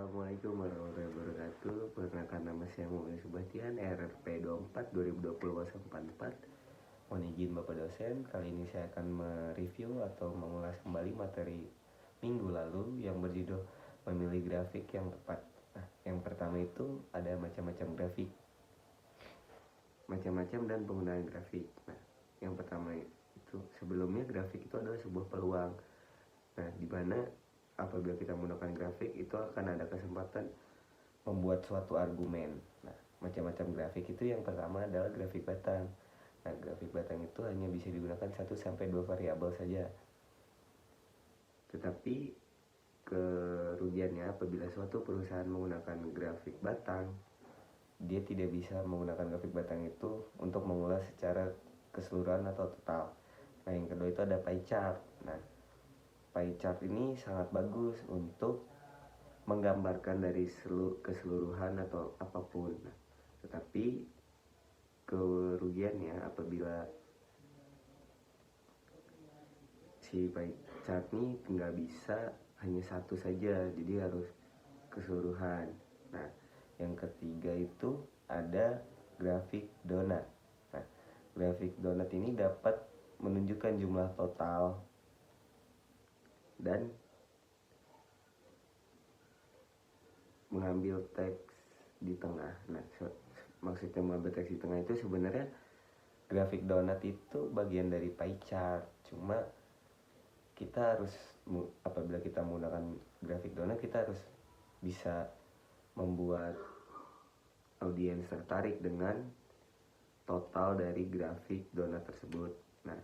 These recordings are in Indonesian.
Assalamualaikum warahmatullahi wabarakatuh. Perkenalkan, nama saya Muhammad Subhatian, RRP 24 2020-044. Mohon izin Bapak dosen, kali ini saya akan mereview atau mengulas kembali materi minggu lalu yang berjudul memilih grafik yang tepat. Nah, yang pertama itu ada macam-macam grafik, macam-macam dan penggunaan grafik. Nah, yang pertama itu sebelumnya grafik itu adalah sebuah peluang. Nah, di mana apabila kita menggunakan grafik itu akan ada kesempatan membuat suatu argumen. Nah, macam-macam grafik itu yang pertama adalah grafik batang. Nah, grafik batang itu hanya bisa digunakan 1-2 variabel saja. Tetapi kerugiannya apabila suatu perusahaan menggunakan grafik batang, dia tidak bisa menggunakan grafik batang itu untuk mengulas secara keseluruhan atau total. Nah, yang kedua itu ada pie chart. Nah, pie chart ini sangat bagus untuk menggambarkan dari keseluruhan atau apapun. Nah, tetapi kerugiannya apabila si pie chart ini nggak bisa hanya satu saja, jadi harus keseluruhan. Nah, yang ketiga itu ada grafik donat. Nah, grafik donat ini dapat menunjukkan jumlah total dan mengambil teks di tengah. Nah, maksudnya mengambil teks di tengah itu sebenarnya grafik donat itu bagian dari pie chart. Cuma kita harus, apabila kita menggunakan grafik donat, kita harus bisa membuat audiens tertarik dengan total dari grafik donat tersebut. Nah,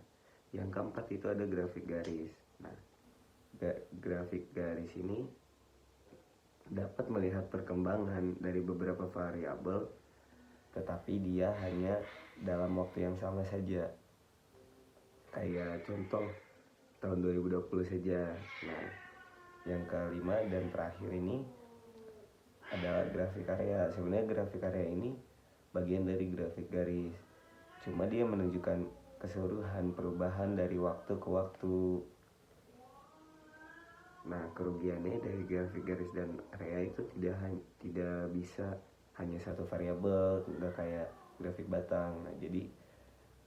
yang keempat itu ada grafik garis. Nah, grafik garis ini dapat melihat perkembangan dari beberapa variabel, tetapi dia hanya dalam waktu yang sama saja. Kayak contoh tahun 2020 saja. Nah, yang kelima dan terakhir ini adalah grafik area. Sebenarnya grafik area ini bagian dari grafik garis. Cuma dia menunjukkan keseluruhan perubahan dari waktu ke waktu. Nah, kerugiannya dari grafik garis dan area itu tidak bisa hanya satu variabel, nggak kayak grafik batang. Nah, jadi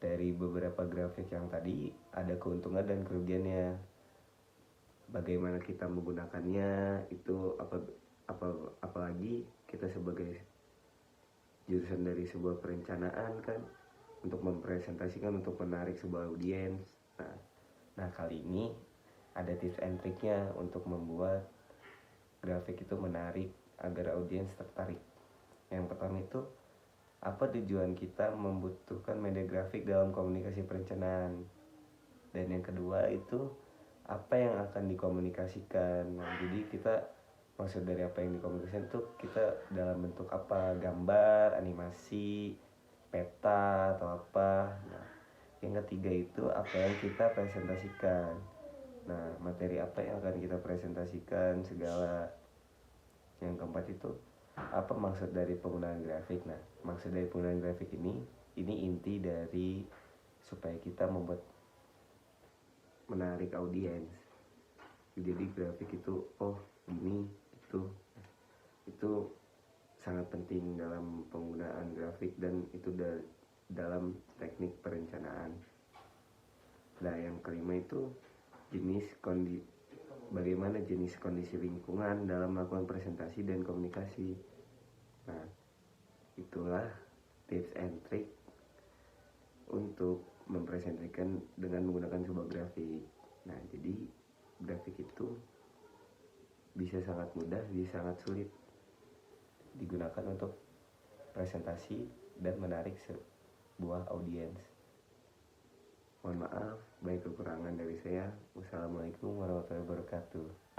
dari beberapa grafik yang tadi ada keuntungan dan kerugiannya. Bagaimana kita menggunakannya itu apalagi kita sebagai jurusan dari sebuah perencanaan kan, untuk mempresentasikan, untuk menarik sebuah audiens. Nah, kali ini ada tips and triknya untuk membuat grafik itu menarik agar audiens tertarik. Yang pertama itu, apa tujuan kita membutuhkan media grafik dalam komunikasi perencanaan. Dan yang kedua itu, apa yang akan dikomunikasikan. Nah, jadi kita maksud dari apa yang dikomunikasikan itu kita dalam bentuk apa, gambar, animasi, peta atau apa. Nah, yang ketiga itu apa yang kita presentasikan. Nah, materi apa yang akan kita presentasikan segala. Yang keempat itu apa maksud dari penggunaan grafik. Nah, maksud dari penggunaan grafik ini inti dari supaya kita membuat menarik audiens. Jadi grafik itu gini, itu sangat penting dalam penggunaan grafik dan itu dalam teknik perencanaan. Nah, yang kelima itu bagaimana jenis kondisi lingkungan dalam melakukan presentasi dan komunikasi. Nah, itulah tips and trick untuk mempresentasikan dengan menggunakan sebuah grafik. Nah, jadi grafik itu bisa sangat mudah, bisa sangat sulit digunakan untuk presentasi dan menarik sebuah audiens. Mohon maaf baik kekurangan dari saya. Wassalamualaikum warahmatullahi wabarakatuh.